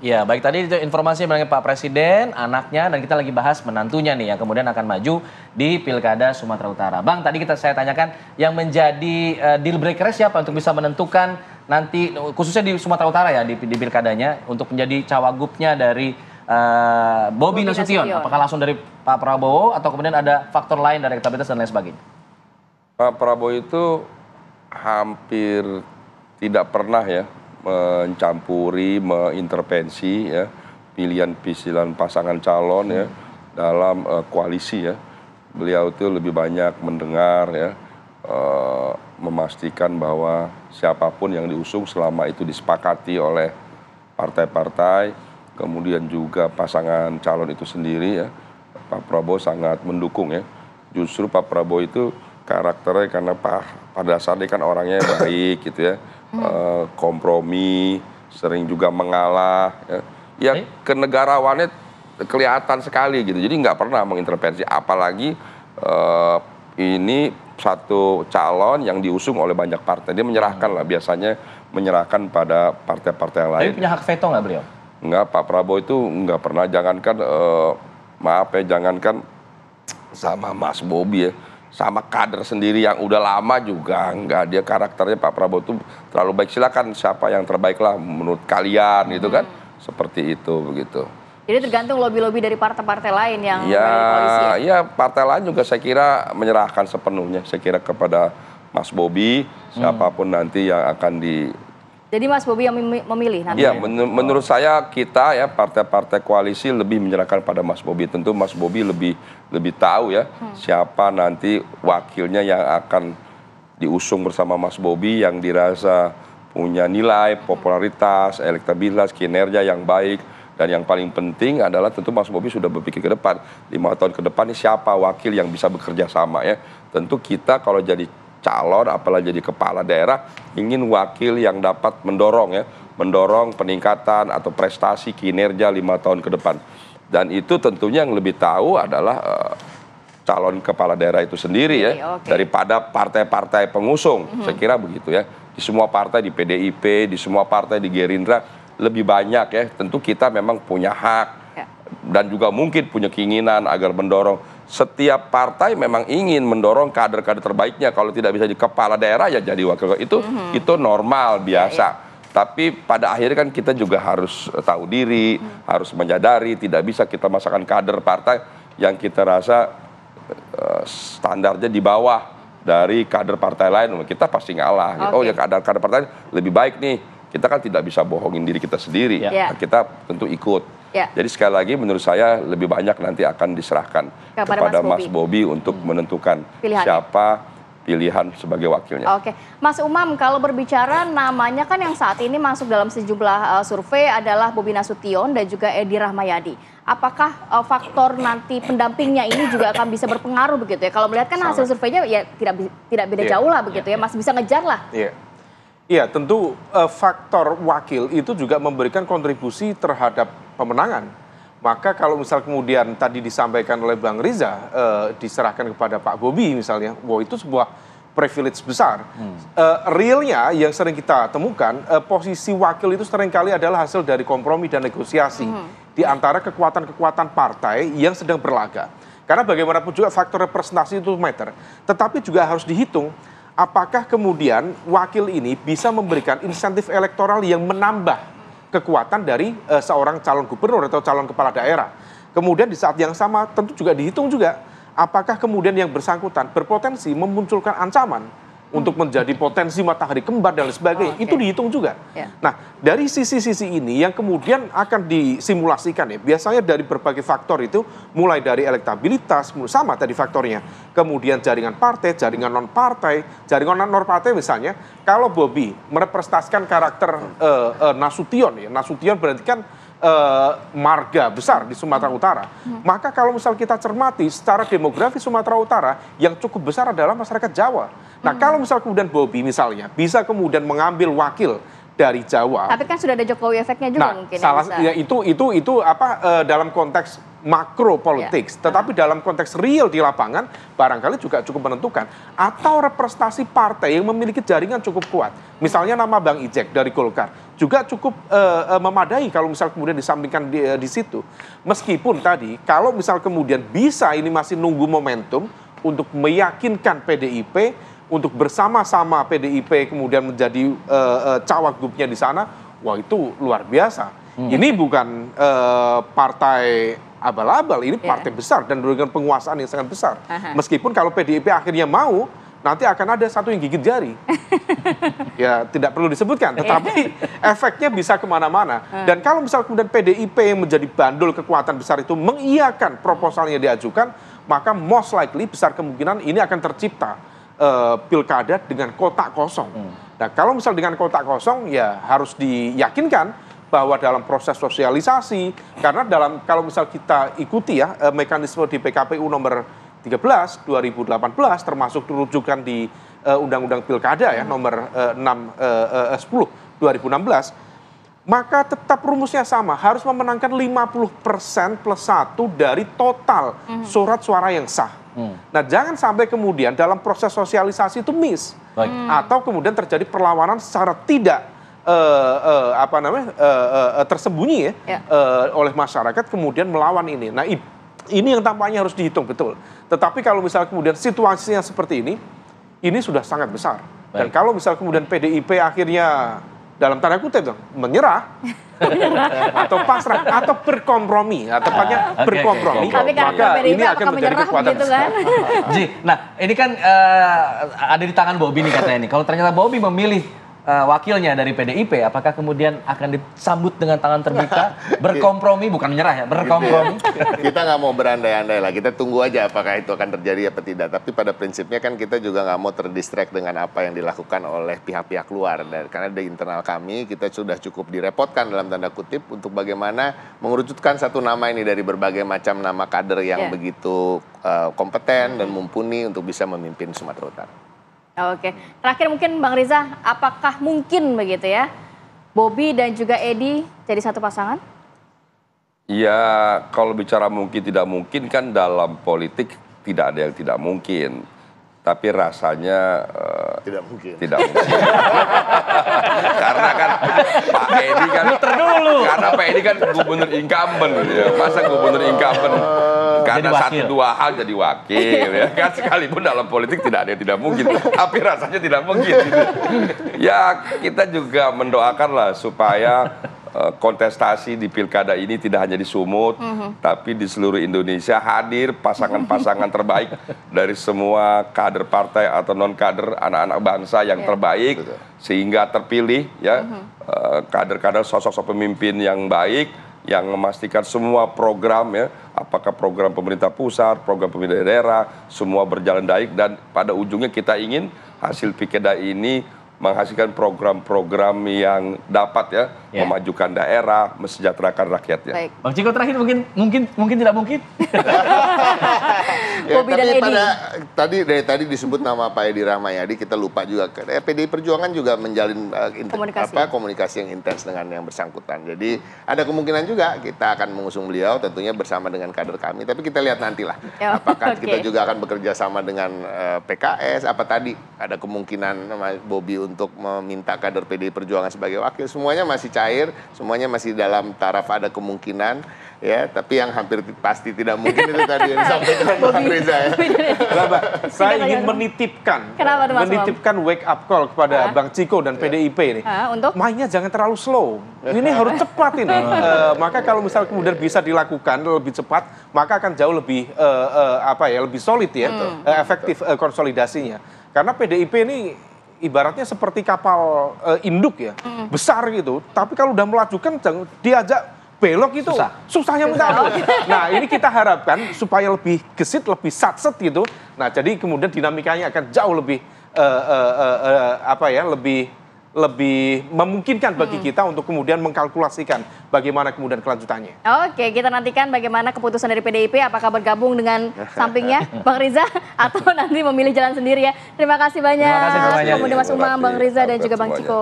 Ya, baik tadi itu informasi mengenai Pak Presiden, anaknya, dan kita lagi bahas menantunya nih yang kemudian akan maju di Pilkada Sumatera Utara. Bang, tadi saya tanyakan yang menjadi deal breaker siapa untuk bisa menentukan nanti khususnya di Sumatera Utara ya di pilkadanya untuk menjadi cawagupnya dari Bobi Nasution. Apakah langsung dari Pak Prabowo atau kemudian ada faktor lain dari elektabilitas dan lain sebagainya? Pak Prabowo itu hampir tidak pernah ya mencampuri, mengintervensi ya pilihan pasangan calon ya dalam koalisi ya. Beliau itu lebih banyak mendengar ya, memastikan bahwa siapapun yang diusung selama itu disepakati oleh partai-partai, kemudian juga pasangan calon itu sendiri ya, Pak Prabowo sangat mendukung ya. Justru Pak Prabowo itu karakternya karena pada dasarnya kan orangnya baik gitu ya. Kompromi, sering juga mengalah, ya kenegarawannya kelihatan sekali gitu. Jadi nggak pernah mengintervensi, apalagi ini satu calon yang diusung oleh banyak partai. Dia menyerahkan lah, biasanya menyerahkan pada partai-partai yang lain. Tapi punya hak veto nggak beliau? Nggak, Pak Prabowo itu nggak pernah, jangankan jangankan sama Mas Bobi ya, sama kader sendiri yang udah lama juga enggak. Dia karakternya Pak Prabowo itu terlalu baik. Silakan siapa yang terbaik lah menurut kalian gitu kan, seperti itu begitu. Jadi tergantung lobby-lobby dari partai-partai lain yang ada di koalisi ya? Ya partai lain juga saya kira menyerahkan sepenuhnya saya kira kepada Mas Bobi, siapapun nanti yang akan Jadi Mas Bobi yang memilih nanti? Ya, menurut saya kita ya partai-partai koalisi lebih menyerahkan pada Mas Bobi. Tentu Mas Bobi lebih tahu ya siapa nanti wakilnya yang akan diusung bersama Mas Bobi yang dirasa punya nilai, popularitas, elektabilitas, kinerja yang baik. Dan yang paling penting adalah tentu Mas Bobi sudah berpikir ke depan. 5 tahun ke depan ini siapa wakil yang bisa bekerja sama ya. Tentu kita kalau jadi calon, apalagi jadi kepala daerah, ingin wakil yang dapat mendorong peningkatan atau prestasi kinerja 5 tahun ke depan. Dan itu tentunya yang lebih tahu adalah calon kepala daerah itu sendiri ya, daripada partai-partai pengusung. Saya kira begitu ya. Di semua partai, di PDIP, di semua partai, di Gerindra, lebih banyak ya. Tentu kita memang punya hak dan juga mungkin punya keinginan agar mendorong. Setiap partai memang ingin mendorong kader-kader terbaiknya. Kalau tidak bisa di kepala daerah ya jadi wakil. Itu normal, biasa. Tapi pada akhirnya kan kita juga harus tahu diri, harus menyadari tidak bisa kita masukkan kader partai yang kita rasa standarnya di bawah dari kader partai lain. Kita pasti ngalah. Oh ya kader partai lebih baik nih. Kita kan tidak bisa bohongin diri kita sendiri. Kita tentu ikut. Jadi sekali lagi menurut saya lebih banyak nanti akan diserahkan kepada Mas Bobi untuk menentukan siapa pilihan sebagai wakilnya. Oke, Mas Umam, kalau berbicara namanya kan yang saat ini masuk dalam sejumlah survei adalah Bobi Nasution dan juga Edi Rahmayadi. Apakah faktor nanti pendampingnya ini juga akan bisa berpengaruh begitu ya? Kalau melihat kan hasil surveinya ya tidak beda jauh lah begitu ya, masih bisa ngejar lah. Iya, tentu faktor wakil itu juga memberikan kontribusi terhadap pemenangan. Maka kalau misal kemudian tadi disampaikan oleh Bang Riza, diserahkan kepada Pak Bobi misalnya, itu sebuah privilege besar. Realnya yang sering kita temukan, posisi wakil itu seringkali adalah hasil dari kompromi dan negosiasi di antara kekuatan-kekuatan partai yang sedang berlaga. Karena bagaimanapun juga faktor representasi itu matter. Tetapi juga harus dihitung, apakah kemudian wakil ini bisa memberikan insentif elektoral yang menambah kekuatan dari seorang calon gubernur atau calon kepala daerah. Kemudian di saat yang sama tentu juga dihitung juga apakah kemudian yang bersangkutan berpotensi memunculkan ancaman untuk menjadi potensi matahari kembar dan lain sebagainya. Itu dihitung juga. Nah, dari sisi-sisi ini yang kemudian akan disimulasikan ya, biasanya dari berbagai faktor itu, mulai dari elektabilitas, sama tadi faktornya, kemudian jaringan partai, jaringan non-partai, jaringan non-partai misalnya, kalau Bobi merepresentasikan karakter Nasution ya, Nasution berarti kan marga besar di Sumatera Utara. Maka kalau misal kita cermati secara demografi Sumatera Utara yang cukup besar adalah masyarakat Jawa. Nah kalau misal kemudian Bobi misalnya bisa kemudian mengambil wakil dari Jawa. Tapi kan sudah ada Jokowi efeknya juga mungkin. Ya itu dalam konteks makro politics, tetapi dalam konteks real di lapangan barangkali juga cukup menentukan. Atau representasi partai yang memiliki jaringan cukup kuat. Misalnya nama Bang Ijek dari Golkar juga cukup memadai kalau misal kemudian disampingkan di situ. Meskipun tadi kalau misal kemudian bisa ini masih nunggu momentum untuk meyakinkan PDIP untuk bersama-sama PDIP kemudian menjadi cawagupnya di sana, wah itu luar biasa. Ini bukan partai abal-abal, ini partai besar dan dengan penguasaan yang sangat besar. Meskipun kalau PDIP akhirnya mau, nanti akan ada satu yang gigit jari. Ya tidak perlu disebutkan, tetapi efeknya bisa kemana-mana. Dan kalau misal kemudian PDIP yang menjadi bandul kekuatan besar itu mengiyakan proposalnya diajukan, maka most likely besar kemungkinan ini akan tercipta pilkada dengan kotak kosong. Nah kalau misal dengan kotak kosong ya harus diyakinkan bahwa dalam proses sosialisasi, karena kalau misal kita ikuti ya mekanisme di PKPU nomor 13 2018 termasuk rujukan di Undang-Undang Pilkada ya nomor 10 2016, maka tetap rumusnya sama, harus memenangkan 50% plus 1 dari total surat suara yang sah. Nah jangan sampai kemudian dalam proses sosialisasi itu miss, atau kemudian terjadi perlawanan secara tidak tersembunyi ya, oleh masyarakat kemudian melawan ini. Nah ini yang tampaknya harus dihitung betul. Tetapi kalau misalnya kemudian situasinya seperti ini sudah sangat besar. Dan kalau misalnya kemudian PDIP akhirnya dalam tanda kutip menyerah, atau pasrah, atau berkompromi, tepatnya berkompromi, maka ini akan menjadi kekuatan gitu kan? Ji, nah ini kan ada di tangan Bobi nih katanya nih. Kalau ternyata Bobi memilih wakilnya dari PDIP, apakah kemudian akan disambut dengan tangan terbuka, berkompromi, bukan menyerah ya, berkompromi? Kita nggak mau berandai-andai lah, kita tunggu aja apakah itu akan terjadi apa tidak. Tapi pada prinsipnya kan kita juga nggak mau terdistract dengan apa yang dilakukan oleh pihak-pihak luar. Karena di internal kami, kita sudah cukup direpotkan dalam tanda kutip untuk bagaimana mengerucutkan satu nama ini dari berbagai macam nama kader yang begitu kompeten dan mumpuni untuk bisa memimpin Sumatera Utara. Oke, terakhir mungkin Bang Riza, apakah mungkin begitu ya, Bobi dan juga Edi jadi satu pasangan? Ya, kalau bicara mungkin tidak mungkin kan dalam politik tidak ada yang tidak mungkin. Tapi rasanya tidak mungkin. Tidak mungkin. Karena kan Pak Edi kan karena Pak Edi kan gubernur incumbent ya. Masa gubernur incumbent karena satu dua hal jadi wakil ya kan, sekalipun dalam politik tidak ada yang tidak mungkin, tapi rasanya tidak mungkin gitu. Ya kita juga mendoakan lah supaya kontestasi di pilkada ini tidak hanya di Sumut, tapi di seluruh Indonesia hadir pasangan-pasangan terbaik dari semua kader partai atau non kader, anak-anak bangsa yang terbaik, sehingga terpilih ya kader-kader sosok-sosok pemimpin yang baik, yang memastikan semua program ya, apakah program pemerintah pusat, program pemerintah daerah, semua berjalan baik, dan pada ujungnya kita ingin hasil pilkada ini menghasilkan program-program yang dapat ya memajukan daerah, mesejahterakan rakyatnya. Baik. Bang Ciko terakhir mungkin tidak mungkin. Ya, tapi dari tadi disebut nama Pak Edi Rahmayadi, kita lupa juga. PDI Perjuangan juga menjalin komunikasi yang intens dengan yang bersangkutan. Jadi ada kemungkinan juga kita akan mengusung beliau tentunya bersama dengan kader kami. Tapi kita lihat nantilah apakah kita juga akan bekerja sama dengan PKS. Apa tadi ada kemungkinan Bobi untuk meminta kader PDI Perjuangan sebagai wakil. Semuanya masih cair, semuanya masih dalam taraf ada kemungkinan. Ya, tapi yang hampir pasti tidak mungkin itu tadi yang disampaikan Bang Riza ya. Saya ingin menitipkan wake up call kepada Bang Ciko dan PDIP ini. Untuk? Mainnya jangan terlalu slow. Ini harus cepat ini. Maka kalau misal kemudian bisa dilakukan lebih cepat, maka akan jauh lebih lebih solid ya, efektif konsolidasinya. Karena PDIP ini ibaratnya seperti kapal induk ya, besar gitu. Tapi kalau udah melajukan diajak belok itu susahnya minta ampun. Nah ini kita harapkan supaya lebih gesit, lebih satset gitu. Nah jadi kemudian dinamikanya akan jauh lebih lebih memungkinkan bagi kita untuk kemudian mengkalkulasikan bagaimana kemudian kelanjutannya. Oke, kita nantikan bagaimana keputusan dari PDIP, apakah bergabung dengan sampingnya Bang Riza atau nanti memilih jalan sendiri ya. Terima kasih banyak. Terima kasih semuanya. Kemudian Mas Umam, Bang Riza dan juga Bang Ciko.